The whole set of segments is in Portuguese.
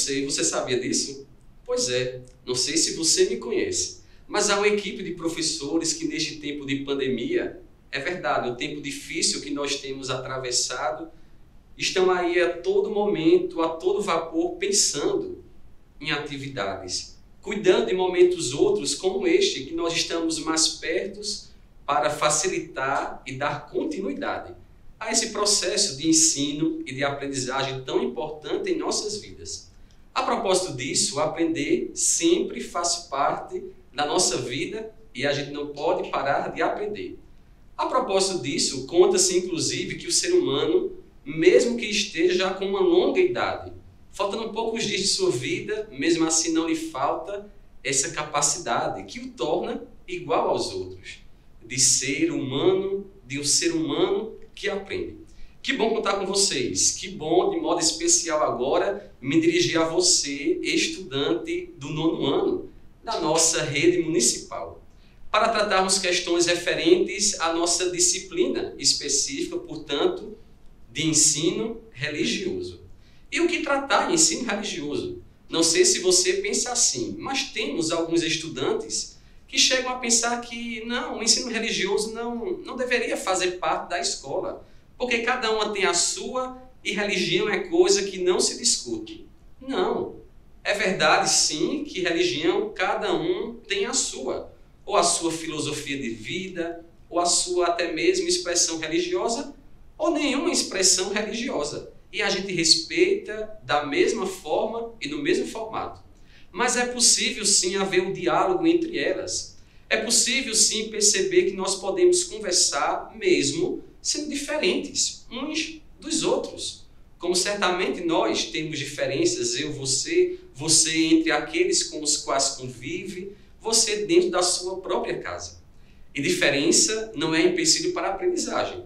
sei, você sabia disso? Pois é, não sei se você me conhece, mas há uma equipe de professores que neste tempo de pandemia, é verdade, um tempo difícil que nós temos atravessado, estão aí a todo momento, a todo vapor, pensando em atividades, cuidando de momentos outros como este, que nós estamos mais perto para facilitar e dar continuidade a esse processo de ensino e de aprendizagem tão importante em nossas vidas. A propósito disso, aprender sempre faz parte da nossa vida e a gente não pode parar de aprender. A propósito disso, conta-se inclusive que o ser humano, mesmo que esteja já com uma longa idade, faltando poucos dias de sua vida, mesmo assim não lhe falta essa capacidade que o torna igual aos outros, de ser humano, de um ser humano que aprende. Que bom contar com vocês, que bom, de modo especial agora, me dirigir a você, estudante do 9º ano da nossa rede municipal, para tratarmos questões referentes à nossa disciplina específica, portanto, de ensino religioso. E o que tratar em ensino religioso? Não sei se você pensa assim, mas temos alguns estudantes que chegam a pensar que não, o ensino religioso não deveria fazer parte da escola, porque cada uma tem a sua e religião é coisa que não se discute. Não, é verdade sim que religião cada um tem a sua, ou a sua filosofia de vida, ou a sua até mesmo expressão religiosa, ou nenhuma expressão religiosa. E a gente respeita da mesma forma e no mesmo formato. Mas é possível sim haver um diálogo entre elas. É possível sim perceber que nós podemos conversar mesmo sendo diferentes uns dos outros. Como certamente nós temos diferenças, eu, você entre aqueles com os quais convive, você dentro da sua própria casa. E diferença não é empecilho para a aprendizagem.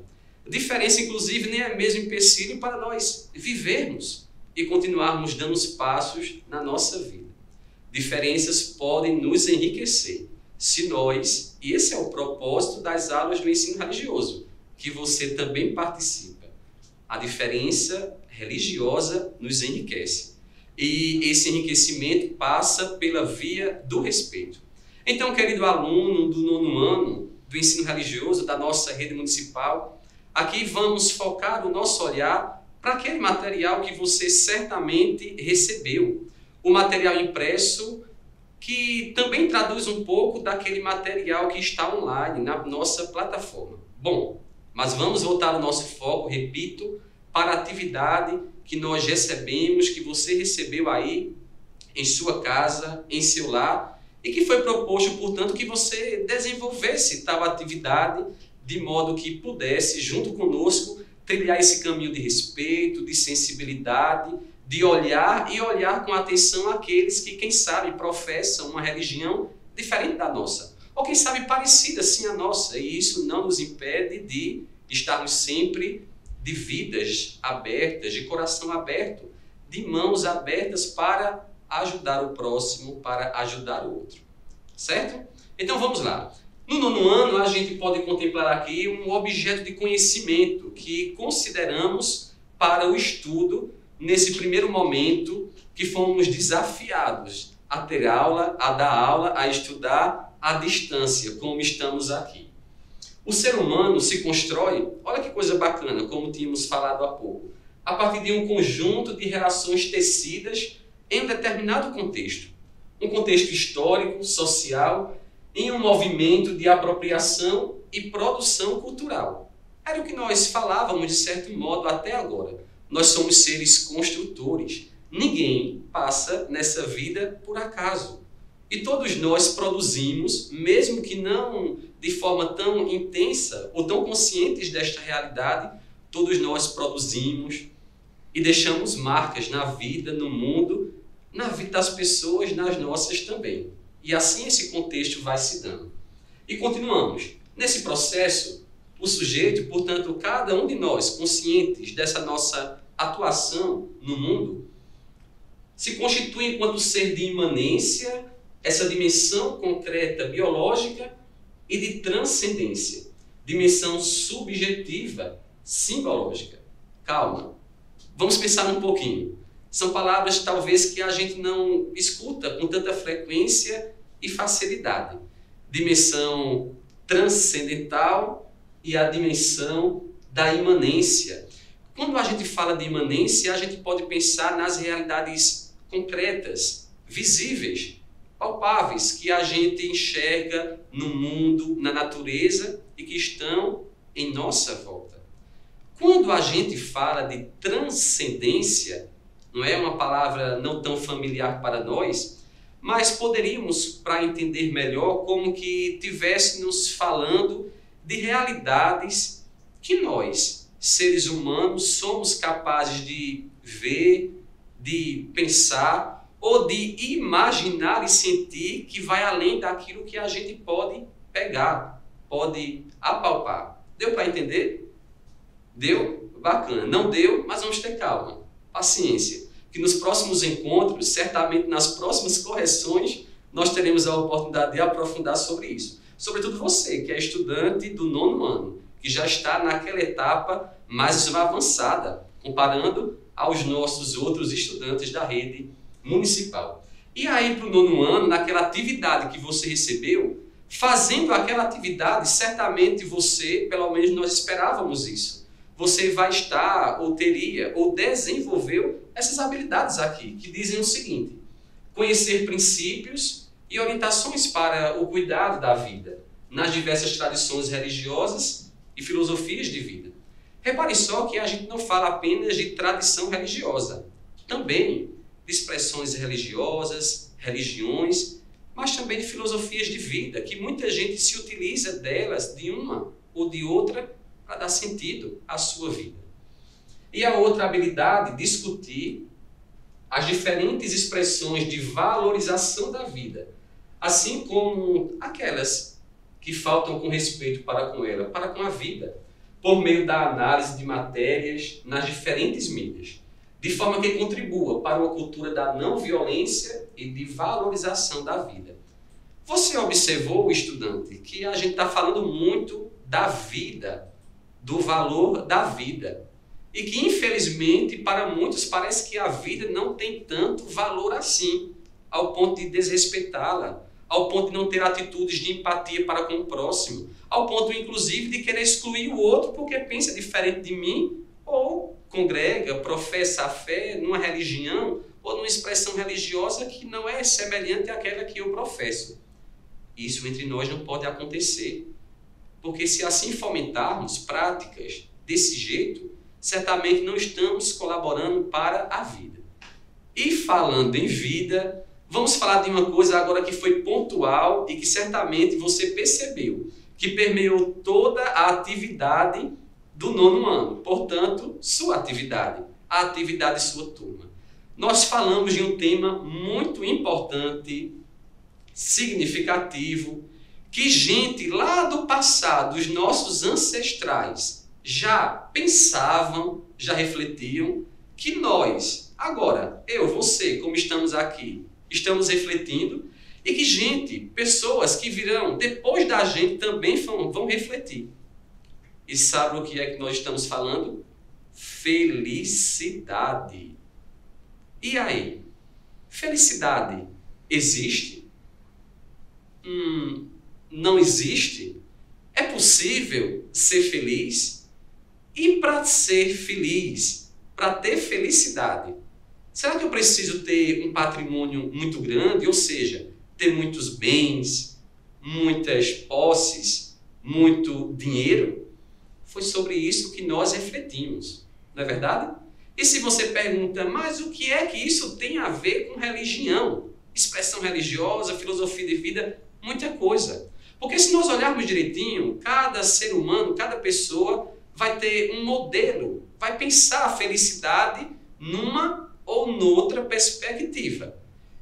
Diferença, inclusive, nem é mesmo empecilho para nós vivermos e continuarmos dando os passos na nossa vida. Diferenças podem nos enriquecer se nós, e esse é o propósito das aulas do ensino religioso, que você também participa. A diferença religiosa nos enriquece. E esse enriquecimento passa pela via do respeito. Então, querido aluno do 9º ano do ensino religioso da nossa rede municipal, aqui vamos focar o nosso olhar para aquele material que você certamente recebeu. O material impresso que também traduz um pouco daquele material que está online na nossa plataforma. Bom, mas vamos voltar o nosso foco, repito, para a atividade que nós recebemos, que você recebeu aí em sua casa, em seu lar, e que foi proposto, portanto, que você desenvolvesse tal atividade de modo que pudesse, junto conosco, trilhar esse caminho de respeito, de sensibilidade, de olhar e olhar com atenção aqueles que, quem sabe, professam uma religião diferente da nossa, ou quem sabe parecida sim à nossa, e isso não nos impede de estarmos sempre de vidas abertas, de coração aberto, de mãos abertas para ajudar o próximo, para ajudar o outro. Certo? Então vamos lá. No 9º ano, a gente pode contemplar aqui um objeto de conhecimento que consideramos para o estudo nesse primeiro momento que fomos desafiados a ter aula, a dar aula, a estudar à distância, como estamos aqui. O ser humano se constrói, olha que coisa bacana, como tínhamos falado há pouco, a partir de um conjunto de relações tecidas em um determinado contexto. Um contexto histórico, social, em um movimento de apropriação e produção cultural. Era o que nós falávamos, de certo modo, até agora. Nós somos seres construtores. Ninguém passa nessa vida por acaso. E todos nós produzimos, mesmo que não de forma tão intensa ou tão conscientes desta realidade, todos nós produzimos e deixamos marcas na vida, no mundo, na vida das pessoas, nas nossas também. E assim esse contexto vai se dando. E continuamos. Nesse processo, o sujeito, portanto, cada um de nós, conscientes dessa nossa atuação no mundo, se constitui enquanto ser de imanência, essa dimensão concreta biológica e de transcendência, dimensão subjetiva, simbológica. Calma, vamos pensar um pouquinho. São palavras talvez que a gente não escuta com tanta frequência e facilidade. Dimensão transcendental e a dimensão da imanência. Quando a gente fala de imanência, a gente pode pensar nas realidades concretas, visíveis, palpáveis, que a gente enxerga no mundo, na natureza e que estão em nossa volta. Quando a gente fala de transcendência, não é uma palavra não tão familiar para nós, mas poderíamos, para entender melhor, como que estivéssemos falando de realidades que nós, seres humanos, somos capazes de ver, de pensar ou de imaginar e sentir, que vai além daquilo que a gente pode pegar, pode apalpar. Deu para entender? Deu? Bacana. Não deu, mas vamos ter calma. Paciência. Que nos próximos encontros, certamente nas próximas correções, nós teremos a oportunidade de aprofundar sobre isso. Sobretudo você, que é estudante do 9º ano, que já está naquela etapa mais avançada, comparando aos nossos outros estudantes da rede municipal. E aí, para o 9º ano, naquela atividade que você recebeu, fazendo aquela atividade, certamente você, pelo menos nós esperávamos isso, você vai estar, ou teria, ou desenvolveu essas habilidades aqui, que dizem o seguinte: conhecer princípios e orientações para o cuidado da vida, nas diversas tradições religiosas e filosofias de vida. Repare só que a gente não fala apenas de tradição religiosa, também de expressões religiosas, religiões, mas também de filosofias de vida, que muita gente se utiliza delas, de uma ou de outra, para dar sentido à sua vida. E a outra habilidade, discutir as diferentes expressões de valorização da vida, assim como aquelas que faltam com respeito para com ela, para com a vida, por meio da análise de matérias nas diferentes mídias, de forma que contribua para uma cultura da não violência e de valorização da vida. Você observou, estudante, que a gente está falando muito da vida, do valor da vida, e que infelizmente para muitos parece que a vida não tem tanto valor assim, ao ponto de desrespeitá-la, ao ponto de não ter atitudes de empatia para com o próximo, ao ponto inclusive de querer excluir o outro porque pensa diferente de mim, ou congrega, professa a fé numa religião ou numa expressão religiosa que não é semelhante àquela que eu professo. Isso entre nós não pode acontecer, porque se assim fomentarmos práticas desse jeito, certamente não estamos colaborando para a vida. E falando em vida, vamos falar de uma coisa agora que foi pontual e que certamente você percebeu, que permeou toda a atividade do 9º ano, portanto, sua atividade, a atividade de sua turma. Nós falamos de um tema muito importante, significativo, que gente lá do passado, os nossos ancestrais, já pensavam, já refletiam, que nós, agora, eu, você, como estamos aqui, estamos refletindo, e que gente, pessoas que virão depois da gente também vão refletir. E sabe o que é que nós estamos falando? Felicidade. E aí? Felicidade existe? Não existe? É possível ser feliz? E para ser feliz, para ter felicidade, será que eu preciso ter um patrimônio muito grande? Ou seja, ter muitos bens, muitas posses, muito dinheiro? Foi sobre isso que nós refletimos, não é verdade? E se você pergunta, mas o que é que isso tem a ver com religião? Expressão religiosa, filosofia de vida, muita coisa. Porque se nós olharmos direitinho, cada ser humano, cada pessoa vai ter um modelo, vai pensar a felicidade numa ou noutra perspectiva.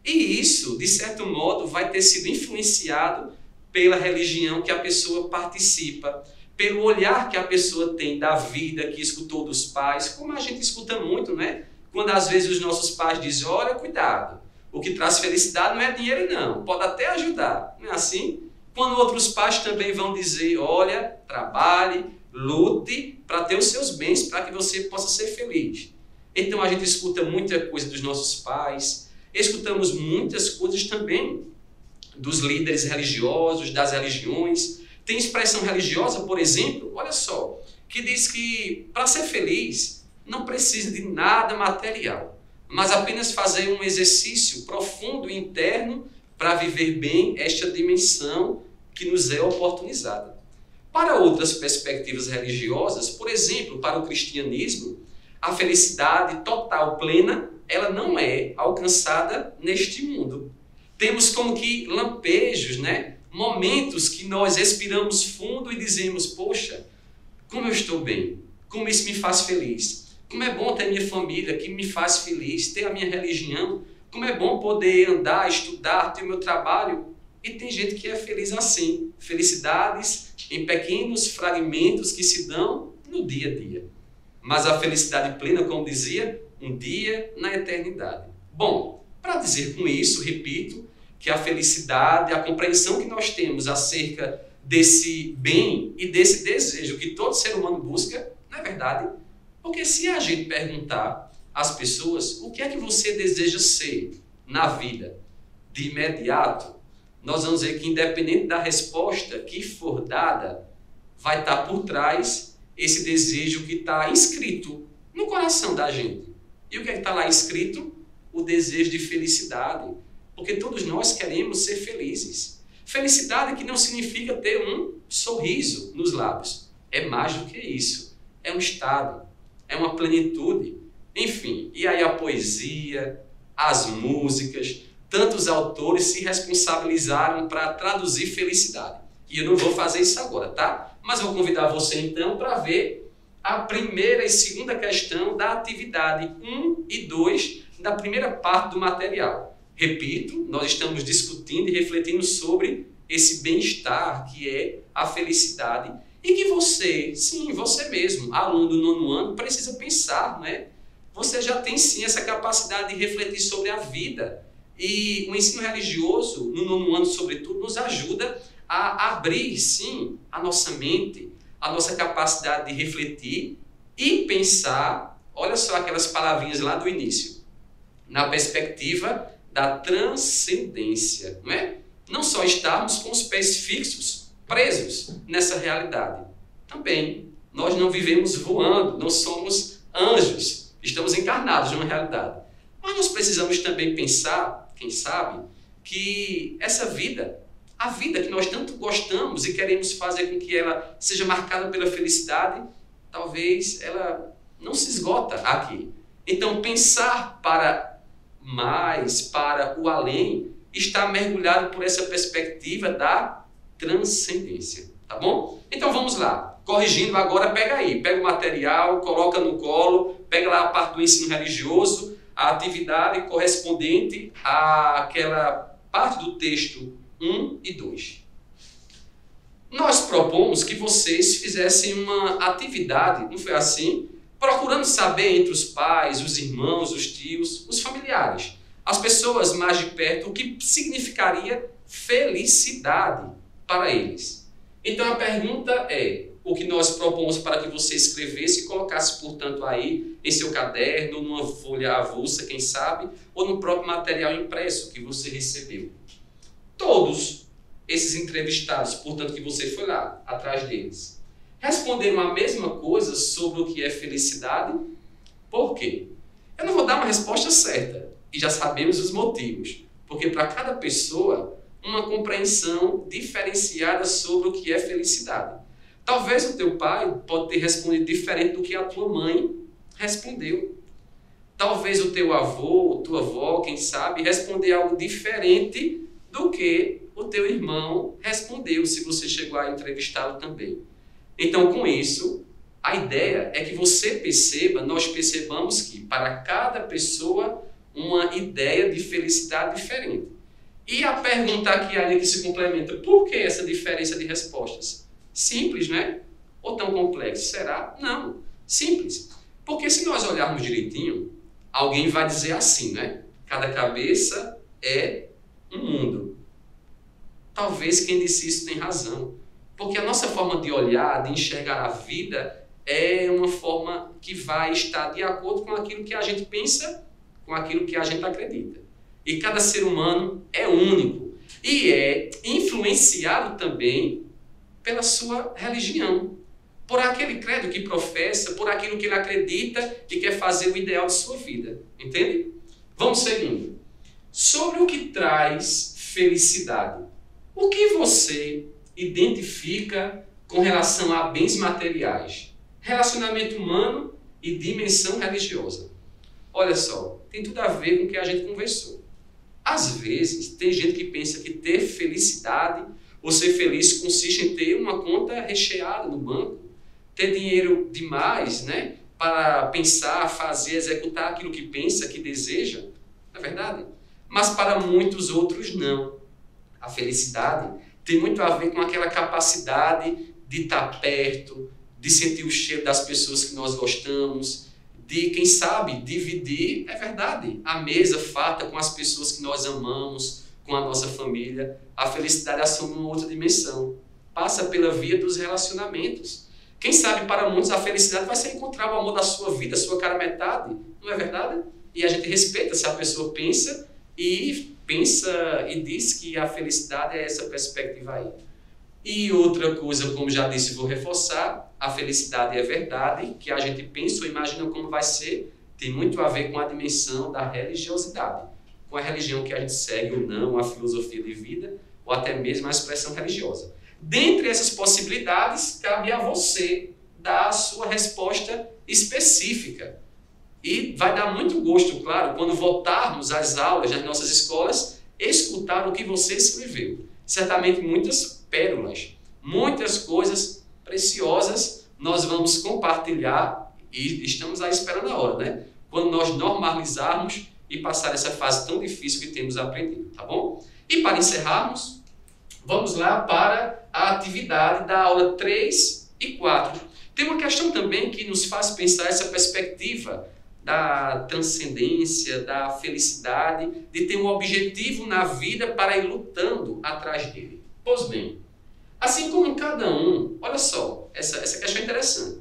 E isso, de certo modo, vai ter sido influenciado pela religião que a pessoa participa, pelo olhar que a pessoa tem da vida, que escutou dos pais, como a gente escuta muito, né? Quando às vezes os nossos pais dizem, olha, cuidado, o que traz felicidade não é dinheiro não, pode até ajudar, não é assim? Quando outros pais também vão dizer, olha, trabalhe, lute para ter os seus bens, para que você possa ser feliz. Então a gente escuta muita coisa dos nossos pais, escutamos muitas coisas também dos líderes religiosos, das religiões. Tem expressão religiosa, por exemplo, olha só, que diz que para ser feliz não precisa de nada material, mas apenas fazer um exercício profundo e interno para viver bem esta dimensão que nos é oportunizada. Para outras perspectivas religiosas, por exemplo, para o cristianismo, a felicidade total, plena, ela não é alcançada neste mundo. Temos como que lampejos, né? Momentos que nós respiramos fundo e dizemos, poxa, como eu estou bem, como isso me faz feliz, como é bom ter minha família que me faz feliz, ter a minha religião, como é bom poder andar, estudar, ter o meu trabalho. E tem gente que é feliz assim, felicidades em pequenos fragmentos que se dão no dia a dia. Mas a felicidade plena, como dizia, um dia na eternidade. Bom, para dizer com isso, repito, que a felicidade, a compreensão que nós temos acerca desse bem e desse desejo que todo ser humano busca, não é verdade? Porque se a gente perguntar às pessoas o que é que você deseja ser na vida, de imediato, nós vamos dizer que independente da resposta que for dada, vai estar por trás esse desejo que está inscrito no coração da gente. E o que é que está lá escrito? O desejo de felicidade. Porque todos nós queremos ser felizes. Felicidade que não significa ter um sorriso nos lábios. É mais do que isso. É um estado, é uma plenitude. Enfim, e aí a poesia, as músicas, tantos autores se responsabilizaram para traduzir felicidade. E eu não vou fazer isso agora, tá? Mas vou convidar você então para ver a primeira e segunda questão da atividade 1 e 2 da primeira parte do material. Repito, nós estamos discutindo e refletindo sobre esse bem-estar que é a felicidade e que você, sim, você mesmo, aluno do 9º ano, precisa pensar, né? Você já tem sim essa capacidade de refletir sobre a vida. E o ensino religioso, no 9º ano sobretudo, nos ajuda a abrir, sim, a nossa mente, a nossa capacidade de refletir e pensar, olha só aquelas palavrinhas lá do início, na perspectiva da transcendência, não é? Não só estarmos com os pés fixos, presos nessa realidade. Também, nós não vivemos voando, não somos anjos, estamos encarnados numa realidade. Mas nós precisamos também pensar, quem sabe, que essa vida, a vida que nós tanto gostamos e queremos fazer com que ela seja marcada pela felicidade, talvez ela não se esgota aqui. Então, pensar para mais, para o além, está mergulhado por essa perspectiva da transcendência, tá bom? Então vamos lá, corrigindo agora, pega aí, pega o material, coloca no colo, pega lá a parte do ensino religioso, a atividade correspondente àquela parte do texto 1 e 2. Nós propomos que vocês fizessem uma atividade, não foi assim? Procurando saber entre os pais, os irmãos, os tios, os familiares, as pessoas mais de perto, o que significaria felicidade para eles. Então a pergunta é, o que nós propomos para que você escrevesse e colocasse, portanto, aí em seu caderno, numa folha avulsa, quem sabe, ou no próprio material impresso que você recebeu. Todos esses entrevistados, portanto, que você foi lá, atrás deles, responderam a mesma coisa sobre o que é felicidade? Por quê? Eu não vou dar uma resposta certa, e já sabemos os motivos, porque para cada pessoa, uma compreensão diferenciada sobre o que é felicidade. Talvez o teu pai pode ter respondido diferente do que a tua mãe respondeu. Talvez o teu avô, tua avó, quem sabe, responder algo diferente do que o teu irmão respondeu, se você chegou a entrevistá-lo também. Então, com isso, a ideia é que você perceba, nós percebamos que para cada pessoa uma ideia de felicidade diferente. E a pergunta aqui ainda que se complementa, por que essa diferença de respostas? Simples, né? Ou tão complexo? Será? Não. Simples. Porque se nós olharmos direitinho, alguém vai dizer assim, né? Cada cabeça é um mundo. Talvez quem disse isso tem razão. Porque a nossa forma de olhar, de enxergar a vida, é uma forma que vai estar de acordo com aquilo que a gente pensa, com aquilo que a gente acredita. E cada ser humano é único e é influenciado também pela sua religião, por aquele credo que professa, por aquilo que ele acredita e quer fazer o ideal de sua vida. Entende? Vamos seguindo. Sobre o que traz felicidade. O que você identifica com relação a bens materiais, relacionamento humano e dimensão religiosa? Olha só, tem tudo a ver com o que a gente conversou. Às vezes, tem gente que pensa que ter felicidade ou ser feliz consiste em ter uma conta recheada no banco, ter dinheiro demais, né, para pensar, fazer, executar aquilo que pensa, que deseja. Não é verdade? Mas para muitos outros não. A felicidade tem muito a ver com aquela capacidade de estar perto, de sentir o cheiro das pessoas que nós gostamos, de, quem sabe, dividir, é verdade, a mesa farta com as pessoas que nós amamos, com a nossa família. A felicidade assume uma outra dimensão. Passa pela via dos relacionamentos. Quem sabe para muitos a felicidade vai ser encontrar o amor da sua vida, a sua cara metade, não é verdade? E a gente respeita se a pessoa pensa e diz que a felicidade é essa perspectiva aí. E outra coisa, como já disse, vou reforçar, a felicidade é verdade, que a gente pensa ou imagina como vai ser, tem muito a ver com a dimensão da religiosidade, com a religião que a gente segue ou não, a filosofia de vida, ou até mesmo a expressão religiosa. Dentre essas possibilidades, cabe a você dar a sua resposta específica. E vai dar muito gosto, claro, quando voltarmos às aulas das nossas escolas, escutar o que você escreveu. Certamente muitas pérolas, muitas coisas preciosas nós vamos compartilhar e estamos aí esperando a hora, né? Quando nós normalizarmos e passar essa fase tão difícil que temos aprendido, tá bom? E para encerrarmos, vamos lá para a atividade da aula 3 e 4. Tem uma questão também que nos faz pensar essa perspectiva da transcendência, da felicidade, de ter um objetivo na vida para ir lutando atrás dele. Pois bem, assim como cada um, olha só, essa questão é interessante.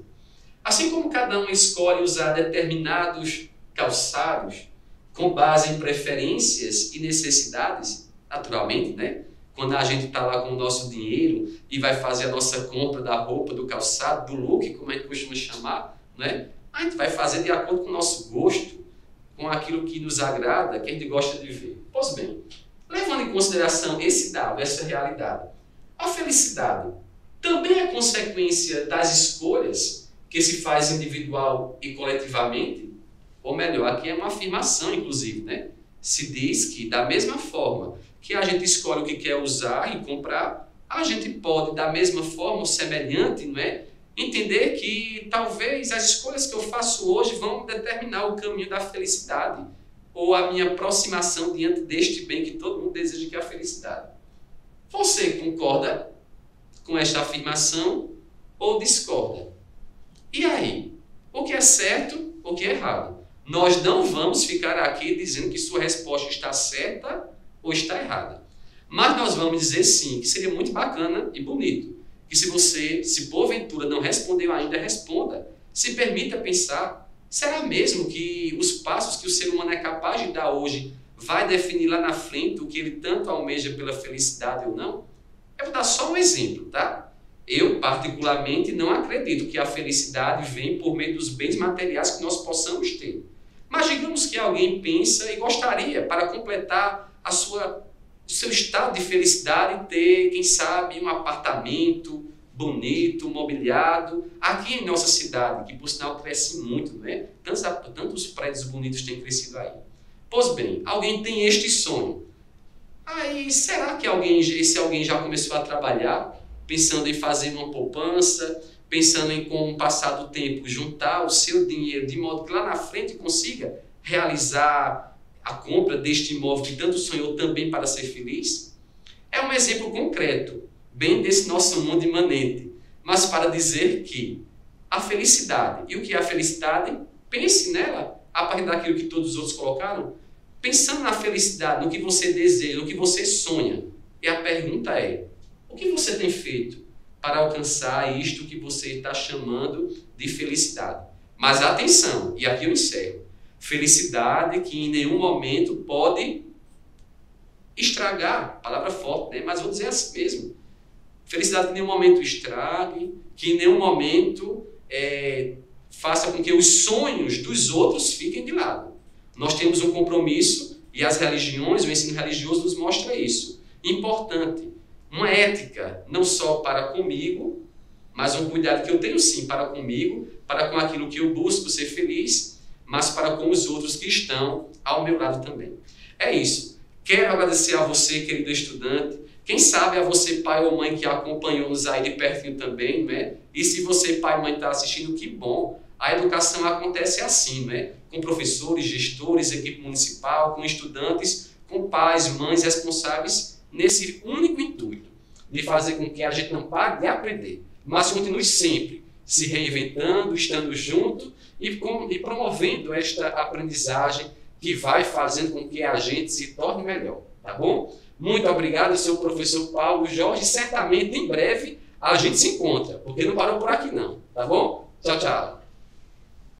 Assim como cada um escolhe usar determinados calçados com base em preferências e necessidades, naturalmente, né? Quando a gente está lá com o nosso dinheiro e vai fazer a nossa compra da roupa, do calçado, do look, como a gente costuma chamar, né? A gente vai fazer de acordo com o nosso gosto, com aquilo que nos agrada, que a gente gosta de ver. Pois bem, levando em consideração esse dado, essa realidade, a felicidade também é consequência das escolhas que se faz individual e coletivamente? Ou melhor, aqui é uma afirmação, inclusive, né? Se diz que, da mesma forma que a gente escolhe o que quer usar e comprar, a gente pode, da mesma forma ou semelhante, não é? Entender que talvez as escolhas que eu faço hoje vão determinar o caminho da felicidade ou a minha aproximação diante deste bem que todo mundo deseja, que é a felicidade. Você concorda com esta afirmação ou discorda? E aí? O que é certo, o que é errado? Nós não vamos ficar aqui dizendo que sua resposta está certa ou está errada. Mas nós vamos dizer sim, que seria muito bacana e bonito. Que se você, se porventura não respondeu ainda, responda. Se permita pensar, será mesmo que os passos que o ser humano é capaz de dar hoje vai definir lá na frente o que ele tanto almeja pela felicidade ou não? Eu vou dar só um exemplo, tá? Eu, particularmente, não acredito que a felicidade vem por meio dos bens materiais que nós possamos ter. Mas digamos que alguém pensa e gostaria, para completar o seu estado de felicidade, ter, quem sabe, um apartamento bonito, mobiliado, aqui em nossa cidade, que por sinal cresce muito, né? Tantos prédios bonitos têm crescido aí. Pois bem, alguém tem este sonho. Aí, será que esse alguém já começou a trabalhar, pensando em fazer uma poupança, pensando em, com o passar do tempo, juntar o seu dinheiro de modo que lá na frente consiga realizar a compra deste imóvel que tanto sonhou também para ser feliz? É um exemplo concreto, bem desse nosso mundo imanente, mas para dizer que a felicidade, e o que é a felicidade? Pense nela, a partir daquilo que todos os outros colocaram, pensando na felicidade, no que você deseja, no que você sonha. E a pergunta é, o que você tem feito para alcançar isto que você está chamando de felicidade. Mas atenção, e aqui eu encerro. Felicidade que em nenhum momento pode estragar, palavra forte, né? Mas vou dizer assim mesmo. Felicidade que em nenhum momento estrague, que em nenhum momento faça com que os sonhos dos outros fiquem de lado. Nós temos um compromisso e as religiões, o ensino religioso nos mostra isso. Importante, uma ética não só para comigo, mas um cuidado que eu tenho sim para comigo, para com aquilo que eu busco ser feliz, mas para com os outros que estão ao meu lado também. É isso. Quero agradecer a você, querido estudante, quem sabe a você, pai ou mãe, que acompanhou-nos aí de pertinho também, né? E se você, pai ou mãe, está assistindo, que bom. A educação acontece assim, né? Com professores, gestores, equipe municipal, com estudantes, com pais, mães responsáveis, nesse único intuito de fazer com que a gente não pare de aprender, mas continue sempre se reinventando, estando junto e promovendo esta aprendizagem que vai fazendo com que a gente se torne melhor, tá bom? Muito obrigado, eu sou o professor Paulo Jorge. Certamente, em breve, a gente se encontra, porque não parou por aqui não, tá bom? Tchau, tchau.